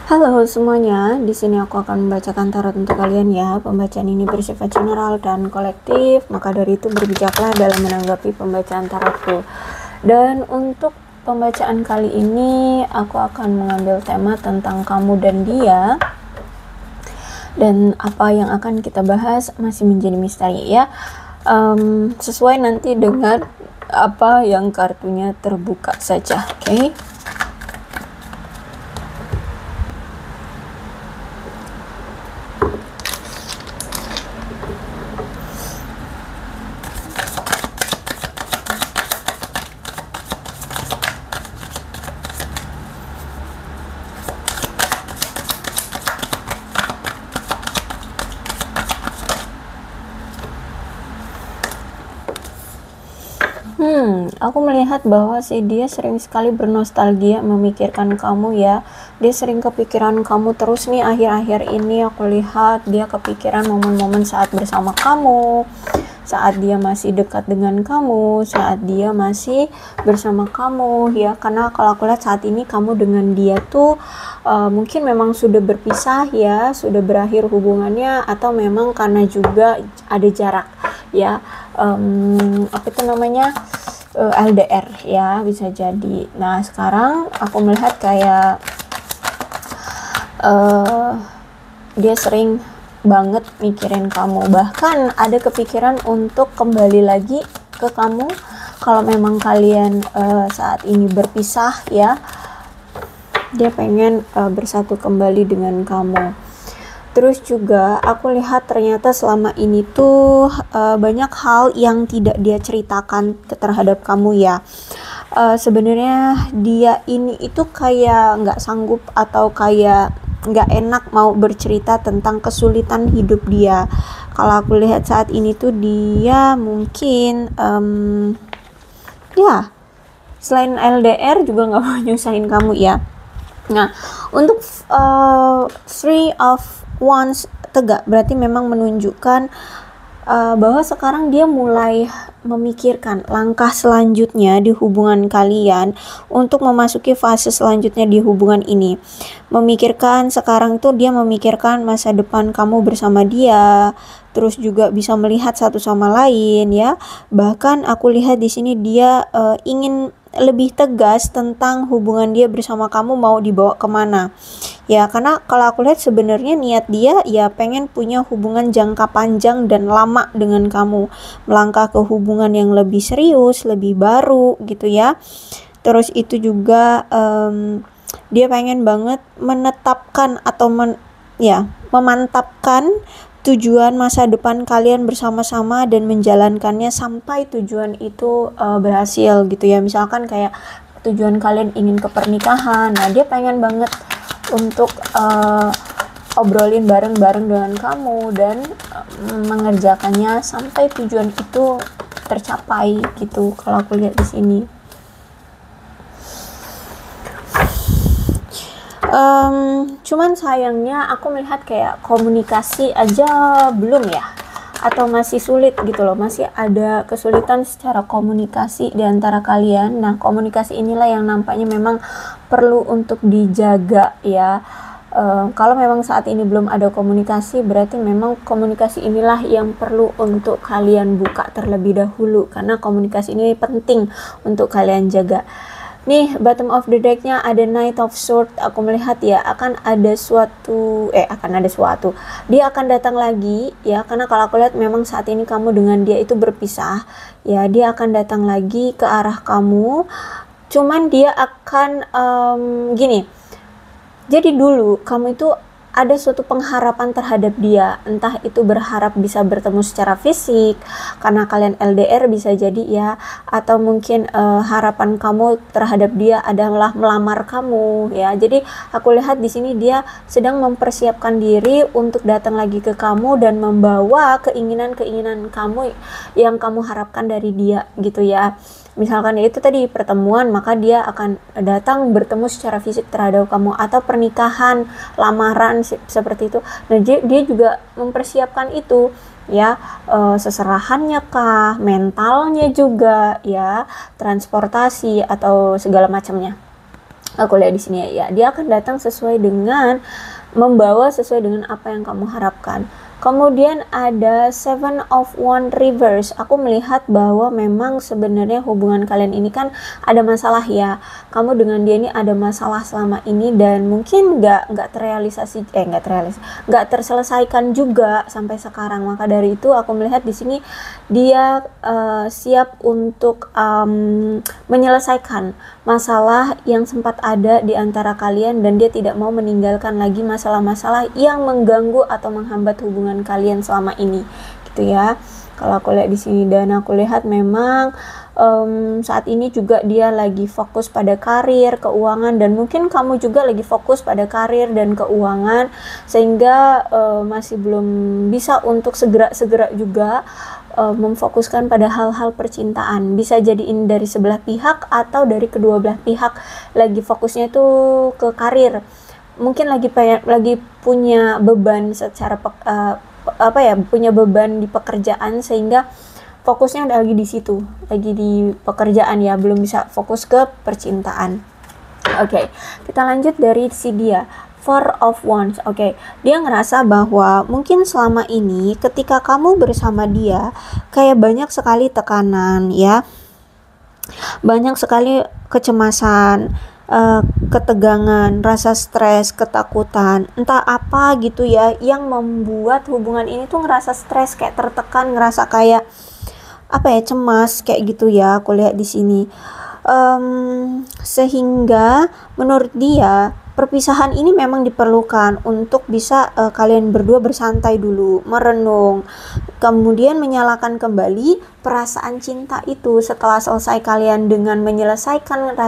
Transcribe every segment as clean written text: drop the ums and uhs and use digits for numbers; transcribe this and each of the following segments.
Halo semuanya, di sini aku akan membacakan tarot untuk kalian ya. Pembacaan ini bersifat general dan kolektif, maka dari itu berbijaklah dalam menanggapi pembacaan tarotku. Dan untuk pembacaan kali ini, aku akan mengambil tema tentang kamu dan dia. Dan apa yang akan kita bahas masih menjadi misteri ya. Sesuai nanti dengan apa yang kartunya terbuka saja, oke? Aku melihat bahwa dia sering sekali bernostalgia memikirkan kamu ya. Dia sering kepikiran kamu terus nih akhir-akhir ini. Aku lihat dia kepikiran momen-momen saat bersama kamu, saat dia masih dekat dengan kamu, saat dia masih bersama kamu ya. Karena kalau aku lihat saat ini kamu dengan dia tuh mungkin memang sudah berpisah ya, sudah berakhir hubungannya, atau memang karena juga ada jarak ya. Apa itu namanya, LDR ya, bisa jadi. Nah sekarang aku melihat kayak dia sering banget mikirin kamu, bahkan ada kepikiran untuk kembali lagi ke kamu kalau memang kalian saat ini berpisah ya. Dia pengen bersatu kembali dengan kamu. Terus juga aku lihat ternyata selama ini tuh banyak hal yang tidak dia ceritakan terhadap kamu ya. Sebenarnya dia ini itu kayak nggak sanggup atau kayak nggak enak mau bercerita tentang kesulitan hidup dia. Kalau aku lihat saat ini tuh dia mungkin ya selain LDR juga nggak mau nyusahin kamu ya. Nah untuk Three of Wands tegak berarti memang menunjukkan bahwa sekarang dia mulai memikirkan langkah selanjutnya di hubungan kalian untuk memasuki fase selanjutnya di hubungan ini. Memikirkan sekarang tuh dia memikirkan masa depan kamu bersama dia, terus juga bisa melihat satu sama lain ya. Bahkan aku lihat di sini dia ingin lebih tegas tentang hubungan dia bersama kamu mau dibawa kemana ya. Karena kalau aku lihat sebenarnya niat dia ya pengen punya hubungan jangka panjang dan lama dengan kamu, melangkah ke hubungan yang lebih serius, lebih baru gitu ya. Terus itu juga dia pengen banget menetapkan atau memantapkan tujuan masa depan kalian bersama-sama dan menjalankannya sampai tujuan itu berhasil gitu ya. Misalkan kayak tujuan kalian ingin ke pernikahan, nah dia pengen banget untuk obrolin bareng-bareng dengan kamu dan mengerjakannya sampai tujuan itu tercapai gitu. Kalau aku lihat di sini cuman sayangnya aku melihat kayak komunikasi aja belum ya, atau masih sulit gitu loh, masih ada kesulitan secara komunikasi di antara kalian. Nah komunikasi inilah yang nampaknya memang perlu untuk dijaga ya. Kalau memang saat ini belum ada komunikasi, berarti memang komunikasi inilah yang perlu untuk kalian buka terlebih dahulu, karena komunikasi ini penting untuk kalian jaga. Nih bottom of the decknya ada Knight of Swords. Aku melihat ya akan ada suatu dia akan datang lagi ya, karena kalau aku lihat memang saat ini kamu dengan dia itu berpisah ya. Dia akan datang lagi ke arah kamu, cuman dia akan gini. Jadi dulu kamu itu ada suatu pengharapan terhadap dia, entah itu berharap bisa bertemu secara fisik karena kalian LDR bisa jadi ya, atau mungkin harapan kamu terhadap dia adalah melamar kamu ya. Jadi aku lihat di sini dia sedang mempersiapkan diri untuk datang lagi ke kamu dan membawa keinginan-keinginan kamu yang kamu harapkan dari dia gitu ya. Misalkan ya itu tadi pertemuan, maka dia akan datang bertemu secara fisik terhadap kamu, atau pernikahan, lamaran seperti itu. Nah dia juga mempersiapkan itu ya, seserahannya kah, mentalnya juga ya, transportasi atau segala macamnya. Aku lihat di sini ya, dia akan datang sesuai dengan membawa sesuai dengan apa yang kamu harapkan. Kemudian ada Seven of Wands reverse. Aku melihat bahwa memang sebenarnya hubungan kalian ini kan ada masalah ya. Kamu dengan dia ini ada masalah selama ini dan mungkin nggak terselesaikan juga sampai sekarang. Maka dari itu aku melihat di sini dia siap untuk menyelesaikan masalah yang sempat ada di antara kalian dan dia tidak mau meninggalkan lagi masalah-masalah yang mengganggu atau menghambat hubungan kalian selama ini, gitu ya. Kalau aku lihat di sini dan aku lihat memang saat ini juga dia lagi fokus pada karir, keuangan, dan mungkin kamu juga lagi fokus pada karir dan keuangan sehingga masih belum bisa untuk segera juga memfokuskan pada hal-hal percintaan. Bisa jadi ini dari sebelah pihak atau dari kedua belah pihak lagi fokusnya itu ke karir. Mungkin lagi punya beban secara punya beban di pekerjaan sehingga fokusnya lagi di situ, lagi di pekerjaan ya, belum bisa fokus ke percintaan. Oke, kita lanjut dari si dia. Four of Wands. Oke, dia ngerasa bahwa mungkin selama ini ketika kamu bersama dia kayak banyak sekali tekanan ya, banyak sekali kecemasan, ketegangan, rasa stres, ketakutan, entah apa gitu ya yang membuat hubungan ini tuh ngerasa stres, kayak tertekan, ngerasa kayak cemas kayak gitu ya. Aku lihat di sini sehingga menurut dia perpisahan ini memang diperlukan untuk bisa kalian berdua bersantai dulu, merenung, kemudian menyalakan kembali perasaan cinta itu setelah selesai kalian dengan menyelesaikan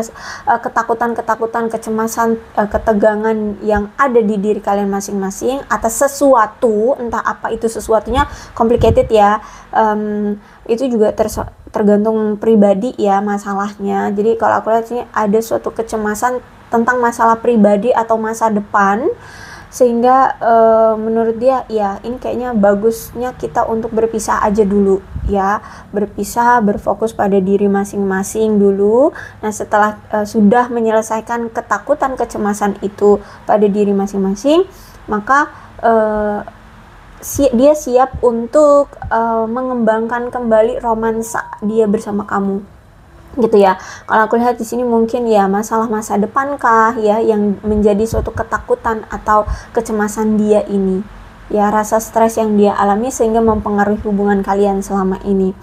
ketakutan, kecemasan, ketegangan yang ada di diri kalian masing-masing atas sesuatu, entah apa itu sesuatunya, complicated ya, itu juga tergantung pribadi ya masalahnya. Jadi kalau aku lihat sini ada suatu kecemasan tentang masalah pribadi atau masa depan, sehingga menurut dia ya ini kayaknya bagusnya kita untuk berpisah aja dulu ya, berpisah, berfokus pada diri masing-masing dulu. Nah setelah sudah menyelesaikan ketakutan, kecemasan itu pada diri masing-masing, maka dia siap untuk mengembangkan kembali romansa dia bersama kamu, gitu ya. Kalau aku lihat di sini mungkin ya masalah masa depan kah ya yang menjadi suatu ketakutan atau kecemasan dia ini ya, rasa stres yang dia alami sehingga mempengaruhi hubungan kalian selama ini.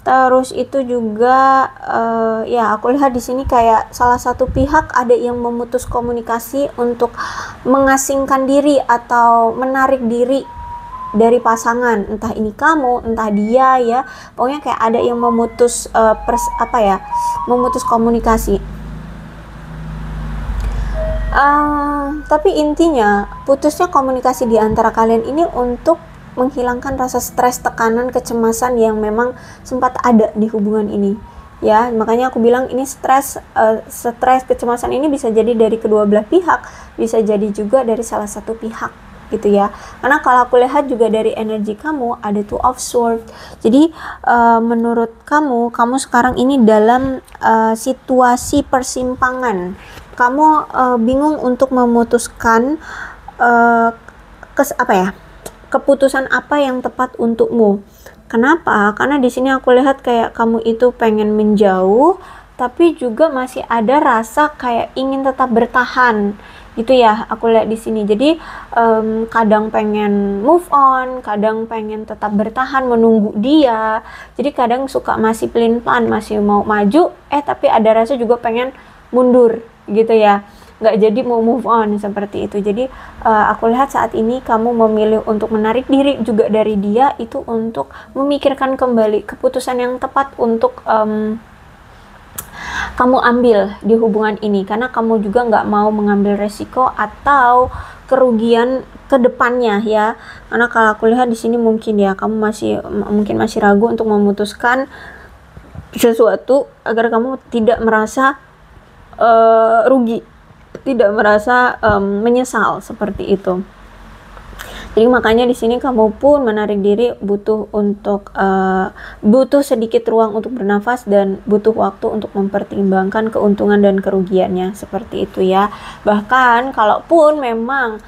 Terus itu juga ya aku lihat di sini kayak salah satu pihak ada yang memutus komunikasi untuk mengasingkan diri atau menarik diri dari pasangan, entah ini kamu, entah dia ya. Pokoknya kayak ada yang memutus memutus komunikasi. Tapi intinya putusnya komunikasi di antara kalian ini untuk menghilangkan rasa stres, tekanan, kecemasan yang memang sempat ada di hubungan ini ya. Makanya aku bilang ini stres, kecemasan ini bisa jadi dari kedua belah pihak, bisa jadi juga dari salah satu pihak gitu ya. Karena kalau aku lihat juga dari energi kamu ada Two of Swords. Jadi menurut kamu sekarang ini dalam situasi persimpangan. Kamu bingung untuk memutuskan keputusan apa yang tepat untukmu. Kenapa? Karena di sini aku lihat kayak kamu itu pengen menjauh, tapi juga masih ada rasa kayak ingin tetap bertahan. Gitu ya, aku lihat di sini. Jadi kadang pengen move on, kadang pengen tetap bertahan menunggu dia. Jadi kadang suka masih pelin-pelan, masih mau maju, tapi ada rasa juga pengen mundur gitu ya, nggak jadi mau move on seperti itu. Jadi aku lihat saat ini kamu memilih untuk menarik diri juga dari dia itu untuk memikirkan kembali keputusan yang tepat untuk kamu ambil di hubungan ini, karena kamu juga nggak mau mengambil resiko atau kerugian ke depannya ya. Karena kalau aku lihat di sini mungkin ya kamu masih ragu untuk memutuskan sesuatu agar kamu tidak merasa rugi, tidak merasa menyesal seperti itu. Jadi makanya di sini kamu pun menarik diri butuh untuk butuh sedikit ruang untuk bernafas dan butuh waktu untuk mempertimbangkan keuntungan dan kerugiannya, seperti itu ya. Bahkan kalaupun memang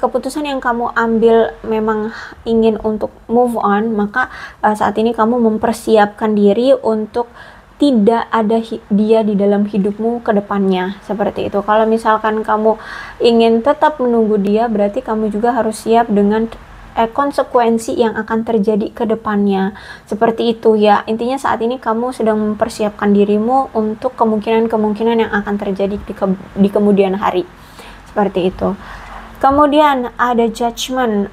keputusan yang kamu ambil memang ingin untuk move on, maka saat ini kamu mempersiapkan diri untuk tidak ada dia di dalam hidupmu ke depannya, seperti itu. Kalau misalkan kamu ingin tetap menunggu dia, berarti kamu juga harus siap dengan konsekuensi yang akan terjadi ke depannya, seperti itu ya. Intinya saat ini kamu sedang mempersiapkan dirimu untuk kemungkinan-kemungkinan yang akan terjadi di kemudian hari, seperti itu. Kemudian ada judgment.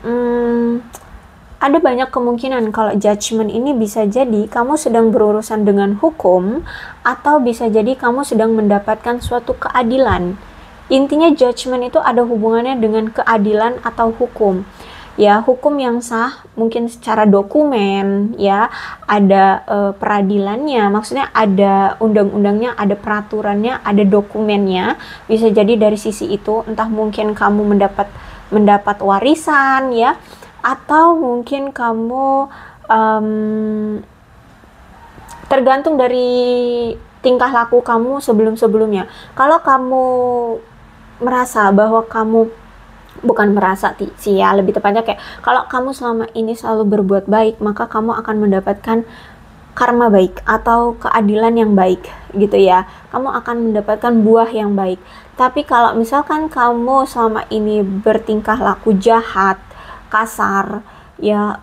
Ada banyak kemungkinan kalau judgment ini bisa jadi kamu sedang berurusan dengan hukum, atau bisa jadi kamu sedang mendapatkan suatu keadilan. Intinya judgment itu ada hubungannya dengan keadilan atau hukum. Ya, hukum yang sah mungkin secara dokumen ya, ada peradilannya, maksudnya ada undang-undangnya, ada peraturannya, ada dokumennya. Bisa jadi dari sisi itu, entah mungkin kamu mendapat warisan ya, atau mungkin kamu tergantung dari tingkah laku kamu sebelum-sebelumnya. Kalau kamu merasa bahwa kamu, bukan merasa sih ya, lebih tepatnya kayak kalau kamu selama ini selalu berbuat baik, maka kamu akan mendapatkan karma baik atau keadilan yang baik gitu ya. Kamu akan mendapatkan buah yang baik. Tapi kalau misalkan kamu selama ini bertingkah laku jahat, kasar ya,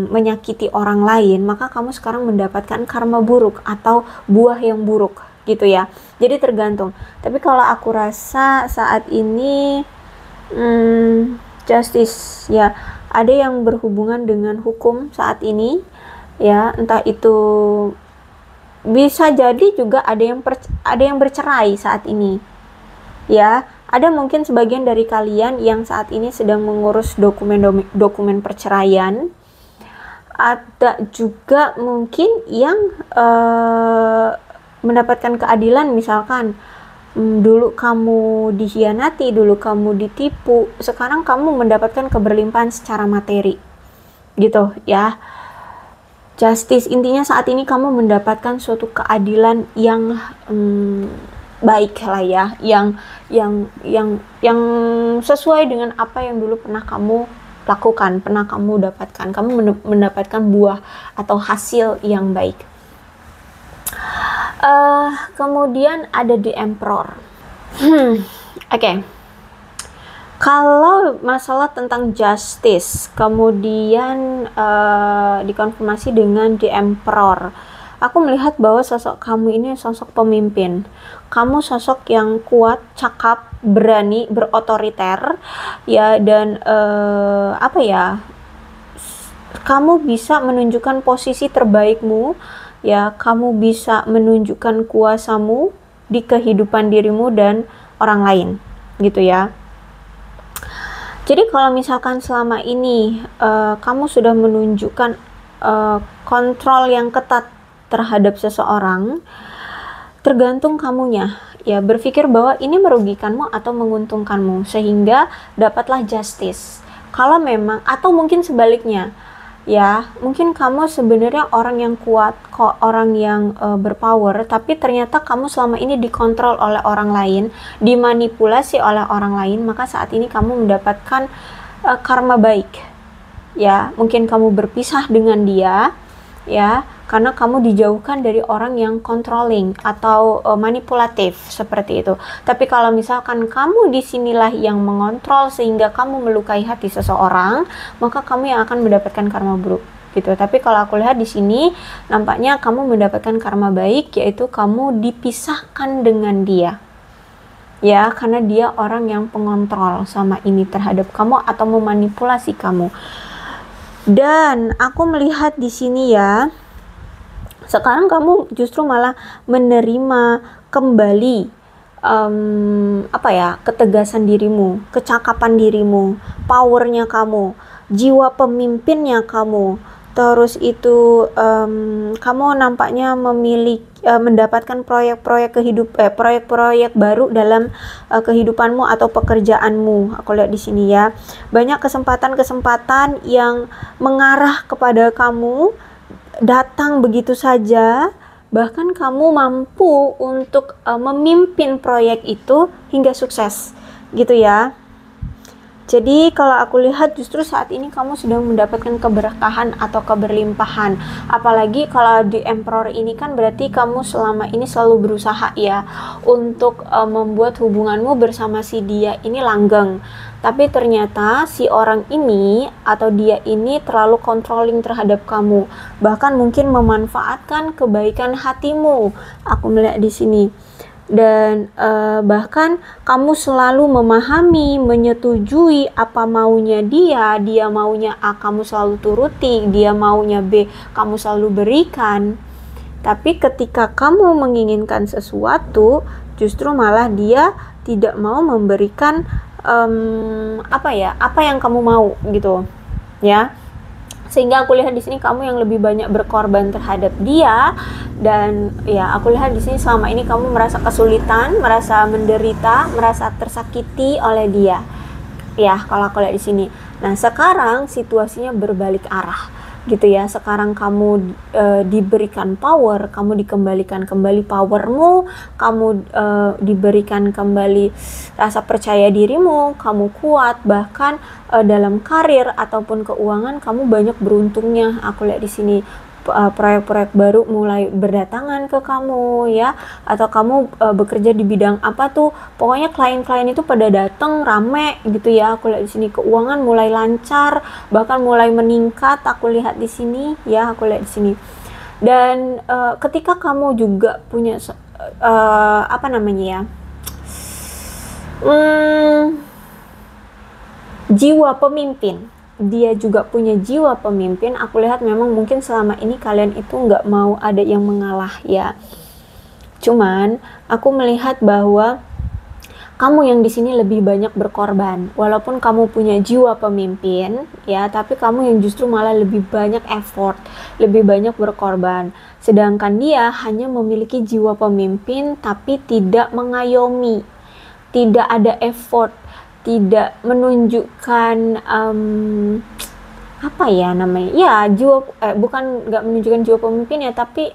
menyakiti orang lain, maka kamu sekarang mendapatkan karma buruk atau buah yang buruk gitu ya. Jadi tergantung. Tapi kalau aku rasa saat ini justice ya, ada yang berhubungan dengan hukum saat ini ya, entah itu bisa jadi juga ada yang bercerai saat ini ya. Ada mungkin sebagian dari kalian yang saat ini sedang mengurus dokumen perceraian. Ada juga mungkin yang mendapatkan keadilan, misalkan dulu kamu dikhianati, dulu kamu ditipu, sekarang kamu mendapatkan keberlimpahan secara materi gitu ya. Justice, intinya saat ini kamu mendapatkan suatu keadilan yang baik lah ya, yang sesuai dengan apa yang dulu pernah kamu lakukan, pernah kamu dapatkan. Kamu mendapatkan buah atau hasil yang baik. Kemudian ada the Emperor. Oke. Kalau masalah tentang justice, kemudian dikonfirmasi dengan the Emperor, aku melihat bahwa sosok kamu ini sosok pemimpin. Kamu sosok yang kuat, cakap, berani, berotoriter ya, dan kamu bisa menunjukkan posisi terbaikmu ya, kamu bisa menunjukkan kuasamu di kehidupan dirimu dan orang lain gitu ya. Jadi kalau misalkan selama ini kamu sudah menunjukkan kontrol yang ketat terhadap seseorang, tergantung kamunya ya, berpikir bahwa ini merugikanmu atau menguntungkanmu sehingga dapatlah justice. Kalau memang, atau mungkin sebaliknya ya, mungkin kamu sebenarnya orang yang kuat, orang yang berpower, tapi ternyata kamu selama ini dikontrol oleh orang lain, dimanipulasi oleh orang lain, maka saat ini kamu mendapatkan karma baik ya. Mungkin kamu berpisah dengan dia ya, karena kamu dijauhkan dari orang yang controlling atau manipulatif seperti itu. Tapi kalau misalkan kamu disinilah yang mengontrol sehingga kamu melukai hati seseorang, maka kamu yang akan mendapatkan karma buruk gitu. Tapi kalau aku lihat di sini nampaknya kamu mendapatkan karma baik, yaitu kamu dipisahkan dengan dia ya, karena dia orang yang pengontrol sama ini terhadap kamu atau memanipulasi kamu. Dan aku melihat di sini ya, sekarang kamu justru malah menerima kembali ketegasan dirimu, kecakapan dirimu, powernya kamu, jiwa pemimpinnya kamu, terus itu kamu nampaknya mendapatkan proyek-proyek proyek-proyek baru dalam kehidupanmu atau pekerjaanmu. Aku lihat di sini ya, banyak kesempatan-kesempatan yang mengarah kepada kamu, datang begitu saja, bahkan kamu mampu untuk memimpin proyek itu hingga sukses, gitu ya. Jadi kalau aku lihat justru saat ini kamu sedang mendapatkan keberkahan atau keberlimpahan. Apalagi kalau di Emperor ini kan berarti kamu selama ini selalu berusaha ya untuk membuat hubunganmu bersama si dia ini langgeng. Tapi ternyata si orang ini atau dia ini terlalu controlling terhadap kamu. Bahkan mungkin memanfaatkan kebaikan hatimu. Aku melihat di sini. Dan bahkan kamu selalu memahami, menyetujui apa maunya dia maunya A, kamu selalu turuti, dia maunya B, kamu selalu berikan. Tapi ketika kamu menginginkan sesuatu, justru malah dia tidak mau memberikan apa yang kamu mau gitu ya. Sehingga aku lihat di sini kamu yang lebih banyak berkorban terhadap dia, dan ya aku lihat di sini selama ini kamu merasa kesulitan, merasa menderita, merasa tersakiti oleh dia. Ya, kalau aku lihat di sini. Nah, sekarang situasinya berbalik arah. Gitu ya, sekarang kamu diberikan power, kamu dikembalikan kembali powermu, kamu diberikan kembali rasa percaya dirimu, kamu kuat, bahkan dalam karir ataupun keuangan kamu banyak beruntungnya. Aku lihat di sini proyek-proyek baru mulai berdatangan ke kamu ya, atau kamu bekerja di bidang apa tuh, pokoknya klien-klien itu pada datang rame gitu ya. Aku lihat di sini keuangan mulai lancar, bahkan mulai meningkat. Aku lihat di sini ya, aku lihat di sini. Dan ketika kamu juga punya jiwa pemimpin, dia juga punya jiwa pemimpin. Aku lihat memang mungkin selama ini kalian itu nggak mau ada yang mengalah ya. Cuman aku melihat bahwa kamu yang di sini lebih banyak berkorban. Walaupun kamu punya jiwa pemimpin ya, tapi kamu yang justru malah lebih banyak effort, lebih banyak berkorban. Sedangkan dia hanya memiliki jiwa pemimpin tapi tidak mengayomi, tidak ada effort, tidak menunjukkan bukan nggak menunjukkan jiwa pemimpin ya, tapi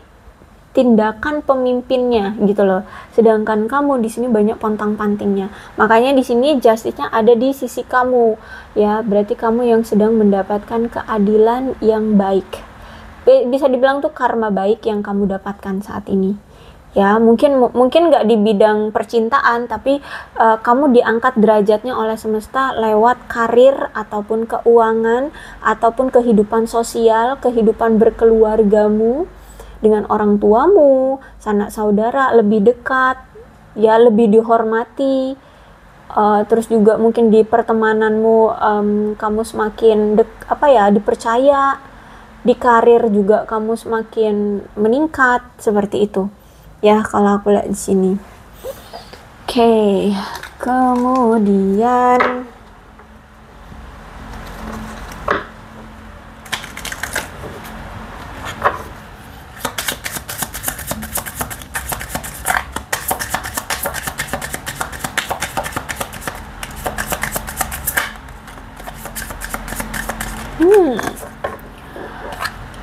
tindakan pemimpinnya gitu loh. Sedangkan kamu di sini banyak pontang-pantingnya. Makanya di sini justice-nya ada di sisi kamu ya, berarti kamu yang sedang mendapatkan keadilan yang baik. Bisa dibilang tuh karma baik yang kamu dapatkan saat ini. Ya, mungkin nggak di bidang percintaan, tapi kamu diangkat derajatnya oleh semesta lewat karir ataupun keuangan ataupun kehidupan sosial, kehidupan berkeluargamu dengan orang tuamu, sanak saudara lebih dekat, ya lebih dihormati. Terus juga mungkin di pertemananmu kamu semakin dipercaya, di karir juga kamu semakin meningkat, seperti itu. Ya, kalau aku lihat di sini. Oke, kemudian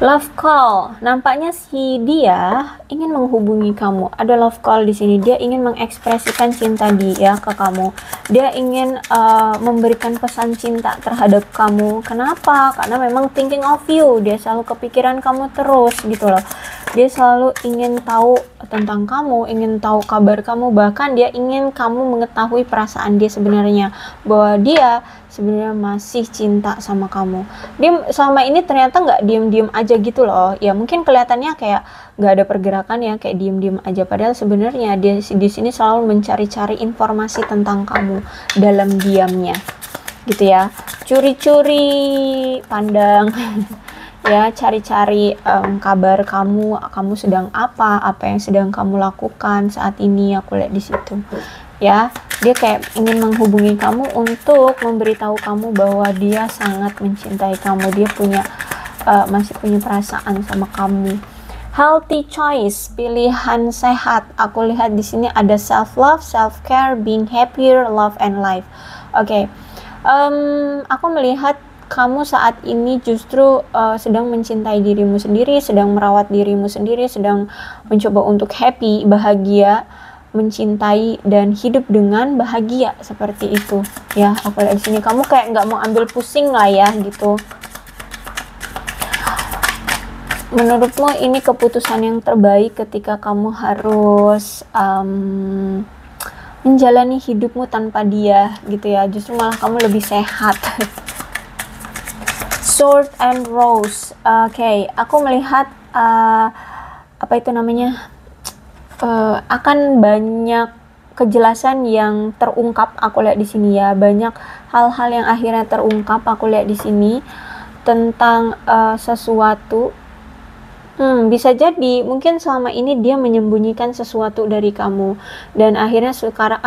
love call. Nampaknya si dia ingin menghubungi kamu. Ada love call di sini. Dia ingin mengekspresikan cinta dia ke kamu. Dia ingin memberikan pesan cinta terhadap kamu. Kenapa? Karena memang thinking of you. Dia selalu kepikiran kamu terus gitu loh. Dia selalu ingin tahu tentang kamu, ingin tahu kabar kamu, bahkan dia ingin kamu mengetahui perasaan dia sebenarnya, bahwa dia sebenarnya masih cinta sama kamu. Dia selama ini ternyata nggak diem-diem aja gitu loh. Ya mungkin kelihatannya kayak nggak ada pergerakan ya, kayak diem-diem aja. Padahal sebenarnya dia di sini selalu mencari-cari informasi tentang kamu dalam diamnya, gitu ya. Curi-curi pandang. Ya, cari-cari kabar kamu sedang apa yang sedang kamu lakukan saat ini. Aku lihat di situ. Ya, dia kayak ingin menghubungi kamu untuk memberitahu kamu bahwa dia sangat mencintai kamu. Dia punya masih punya perasaan sama kamu. Healthy choice, pilihan sehat. Aku lihat di sini ada self love, self care, being happier, love and life. Oke. Aku melihat kamu saat ini justru sedang mencintai dirimu sendiri, sedang merawat dirimu sendiri, sedang mencoba untuk happy, bahagia, mencintai dan hidup dengan bahagia, seperti itu ya. Aku lihat di sini kamu kayak nggak mau ambil pusing lah ya gitu. Menurutmu ini keputusan yang terbaik ketika kamu harus menjalani hidupmu tanpa dia gitu ya. Justru malah kamu lebih sehat. Sword and Rose. Oke, aku melihat apa itu namanya, akan banyak kejelasan yang terungkap. Aku lihat di sini ya, banyak hal-hal yang akhirnya terungkap. Aku lihat di sini tentang sesuatu. Bisa jadi mungkin selama ini dia menyembunyikan sesuatu dari kamu dan akhirnya sekarang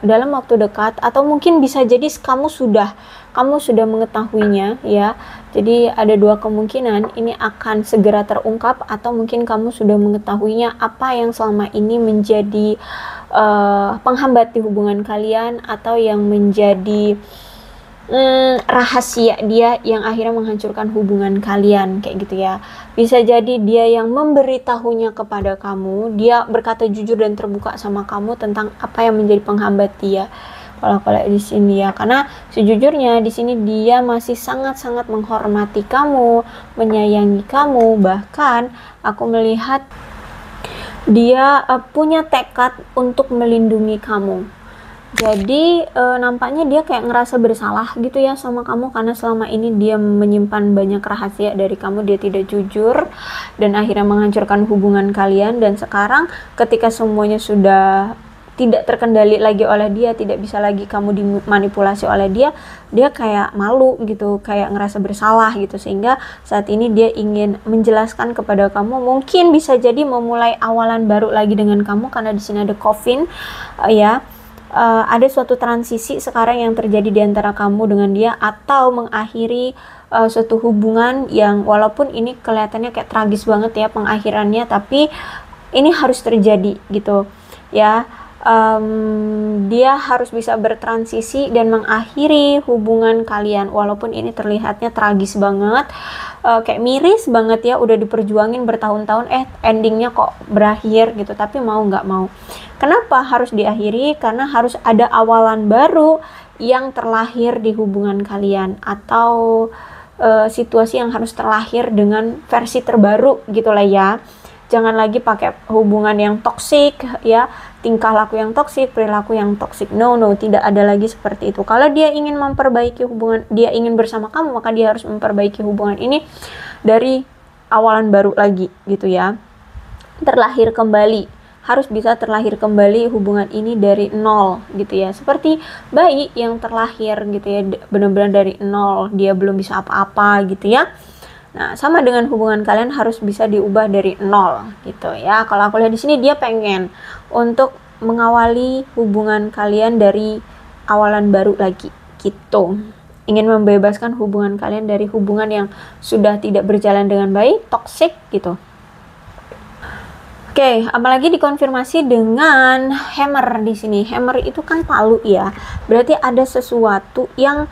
dalam waktu dekat, atau mungkin bisa jadi kamu sudah mengetahuinya ya. Jadi ada dua kemungkinan, ini akan segera terungkap atau mungkin kamu sudah mengetahuinya apa yang selama ini menjadi penghambat di hubungan kalian, atau yang menjadi rahasia dia yang akhirnya menghancurkan hubungan kalian, kayak gitu ya. Bisa jadi dia yang memberitahunya kepada kamu, dia berkata jujur dan terbuka sama kamu tentang apa yang menjadi penghambat dia. Kalau di sini ya, karena sejujurnya di sini dia masih sangat-sangat menghormati kamu, menyayangi kamu, bahkan aku melihat dia punya tekad untuk melindungi kamu. Jadi nampaknya dia kayak ngerasa bersalah gitu ya sama kamu, karena selama ini dia menyimpan banyak rahasia dari kamu, dia tidak jujur dan akhirnya menghancurkan hubungan kalian. Dan sekarang ketika semuanya sudah tidak terkendali lagi oleh dia, tidak bisa lagi kamu dimanipulasi oleh dia, dia kayak malu gitu, kayak ngerasa bersalah gitu, sehingga saat ini dia ingin menjelaskan kepada kamu, mungkin bisa jadi memulai awalan baru lagi dengan kamu, karena di sini ada coffin ya. Ada suatu transisi sekarang yang terjadi di antara kamu dengan dia, atau mengakhiri suatu hubungan yang walaupun ini kelihatannya kayak tragis banget ya pengakhirannya, tapi ini harus terjadi gitu ya. Dia harus bisa bertransisi dan mengakhiri hubungan kalian, walaupun ini terlihatnya tragis banget, kayak miris banget ya, udah diperjuangin bertahun-tahun, endingnya kok berakhir gitu. Tapi mau nggak mau, kenapa harus diakhiri? Karena harus ada awalan baru yang terlahir di hubungan kalian, atau situasi yang harus terlahir dengan versi terbaru gitulah ya. Jangan lagi pakai hubungan yang toksik ya, tingkah laku yang toksik, perilaku yang toksik. No, tidak ada lagi seperti itu. Kalau dia ingin memperbaiki hubungan, dia ingin bersama kamu, maka dia harus memperbaiki hubungan ini dari awalan baru lagi gitu ya. Terlahir kembali, harus bisa terlahir kembali hubungan ini dari nol gitu ya. Seperti bayi yang terlahir gitu ya, benar-benar dari nol, dia belum bisa apa-apa gitu ya. Nah, sama dengan hubungan kalian harus bisa diubah dari nol gitu ya. Kalau aku lihat di sini dia pengen untuk mengawali hubungan kalian dari awalan baru lagi gitu. Ingin membebaskan hubungan kalian dari hubungan yang sudah tidak berjalan dengan baik, toksik gitu. Oke, apalagi dikonfirmasi dengan hammer di sini. Hammer itu kan palu ya. Berarti ada sesuatu yang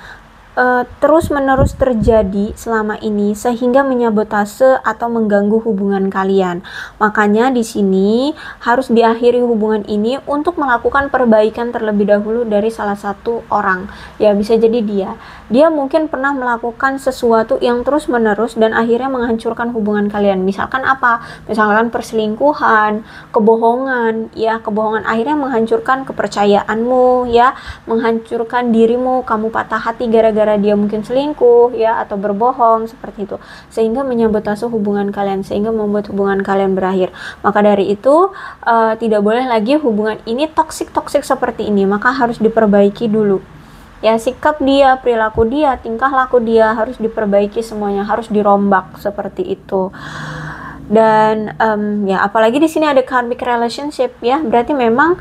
terus-menerus terjadi selama ini sehingga menyabotase atau mengganggu hubungan kalian. Makanya di sini harus diakhiri hubungan ini untuk melakukan perbaikan terlebih dahulu dari salah satu orang. Ya, bisa jadi dia mungkin pernah melakukan sesuatu yang terus-menerus dan akhirnya menghancurkan hubungan kalian. Misalkan apa? Misalkan perselingkuhan, kebohongan, ya, kebohongan akhirnya menghancurkan kepercayaanmu, ya, menghancurkan dirimu, kamu patah hati gara-gara dia mungkin selingkuh ya, atau berbohong seperti itu, sehingga menyabotase hubungan kalian, sehingga membuat hubungan kalian berakhir. Maka dari itu tidak boleh lagi hubungan ini toksik seperti ini, maka harus diperbaiki dulu ya. Sikap dia, perilaku dia, tingkah laku dia harus diperbaiki, semuanya harus dirombak seperti itu. Dan apalagi di sini ada karmic relationship ya, berarti memang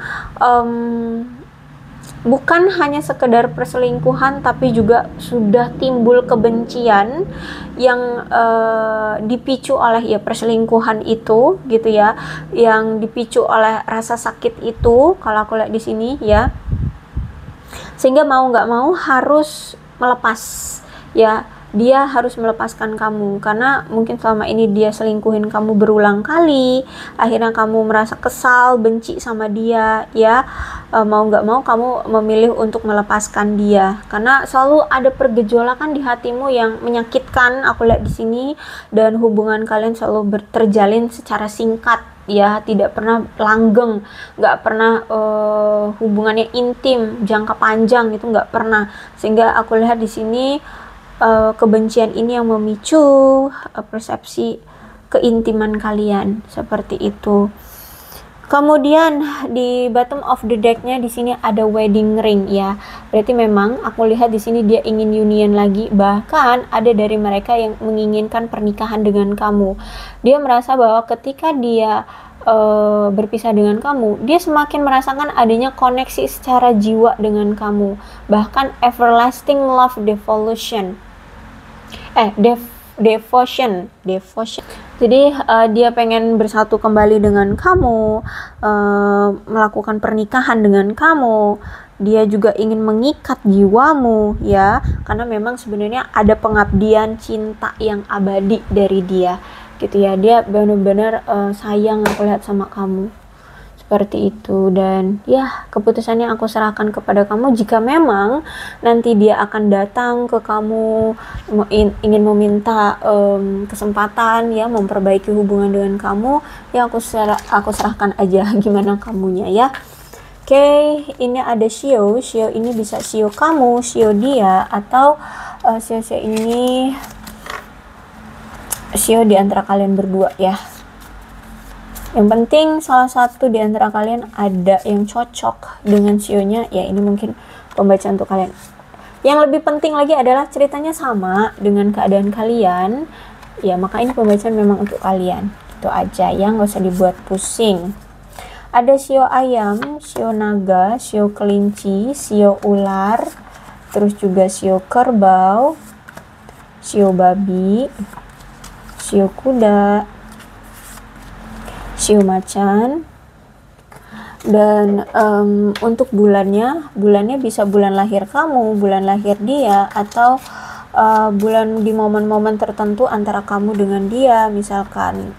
bukan hanya sekedar perselingkuhan, tapi juga sudah timbul kebencian yang dipicu oleh ya perselingkuhan itu gitu ya, yang dipicu oleh rasa sakit itu kalau aku lihat di sini ya, sehingga mau nggak mau harus melepas ya, dia harus melepaskan kamu karena mungkin selama ini dia selingkuhin kamu berulang kali, akhirnya kamu merasa kesal, benci sama dia ya. Mau nggak mau kamu memilih untuk melepaskan dia karena selalu ada pergejolakan di hatimu yang menyakitkan aku lihat di sini, dan hubungan kalian selalu terjalin secara singkat ya, tidak pernah langgeng, nggak pernah hubungannya intim jangka panjang, itu nggak pernah, sehingga aku lihat di sini kebencian ini yang memicu persepsi keintiman kalian seperti itu. Kemudian di bottom of the deck-nya di sini ada wedding ring ya. Berarti memang aku lihat di sini dia ingin union lagi, bahkan ada dari mereka yang menginginkan pernikahan dengan kamu. Dia merasa bahwa ketika dia berpisah dengan kamu, dia semakin merasakan adanya koneksi secara jiwa dengan kamu, bahkan everlasting love devotion. Devotion. Jadi dia pengen bersatu kembali dengan kamu, melakukan pernikahan dengan kamu. Dia juga ingin mengikat jiwamu ya, karena memang sebenarnya ada pengabdian cinta yang abadi dari dia gitu ya. Dia benar-benar sayang aku lihat sama kamu seperti itu. Dan ya, keputusannya aku serahkan kepada kamu. Jika memang nanti dia akan datang ke kamu ingin meminta kesempatan ya memperbaiki hubungan dengan kamu, ya aku serahkan aja gimana kamunya ya. Oke, ini ada Shio ini bisa Shio kamu, Shio dia, atau Shio ini Shio di antara kalian berdua ya. Yang penting salah satu di antara kalian ada yang cocok dengan sionya ya, ini mungkin pembacaan untuk kalian. Yang lebih penting lagi adalah ceritanya sama dengan keadaan kalian ya, maka ini pembacaan memang untuk kalian. Itu aja ya, nggak usah dibuat pusing. Ada sio ayam, sio naga, sio kelinci, sio ular, terus juga sio kerbau, sio babi, sio kuda, sio macan. Dan untuk bulannya bisa bulan lahir kamu, bulan lahir dia, atau bulan di momen-momen tertentu antara kamu dengan dia, misalkan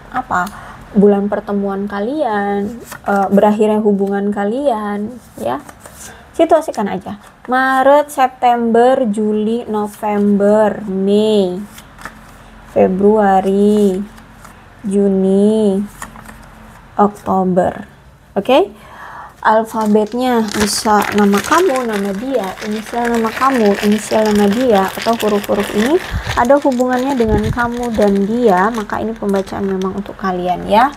bulan pertemuan kalian, berakhirnya hubungan kalian ya. Situasikan aja Maret, September, Juli, November, Mei, Februari, Juni, Oktober. Oke? Alfabetnya bisa nama kamu, nama dia, inisial nama kamu, inisial nama dia, atau huruf-huruf ini ada hubungannya dengan kamu dan dia, maka ini pembacaan memang untuk kalian ya.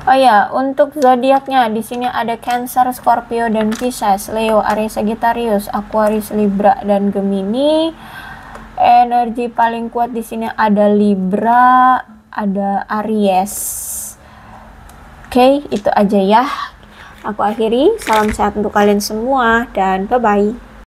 Oh ya, untuk zodiaknya di sini ada Cancer, Scorpio dan Pisces, Leo, Aries, Sagittarius, Aquarius, Libra dan Gemini. Energi paling kuat di sini ada Libra, ada Aries. Oke, itu aja ya. Aku akhiri. Salam sehat untuk kalian semua dan bye-bye.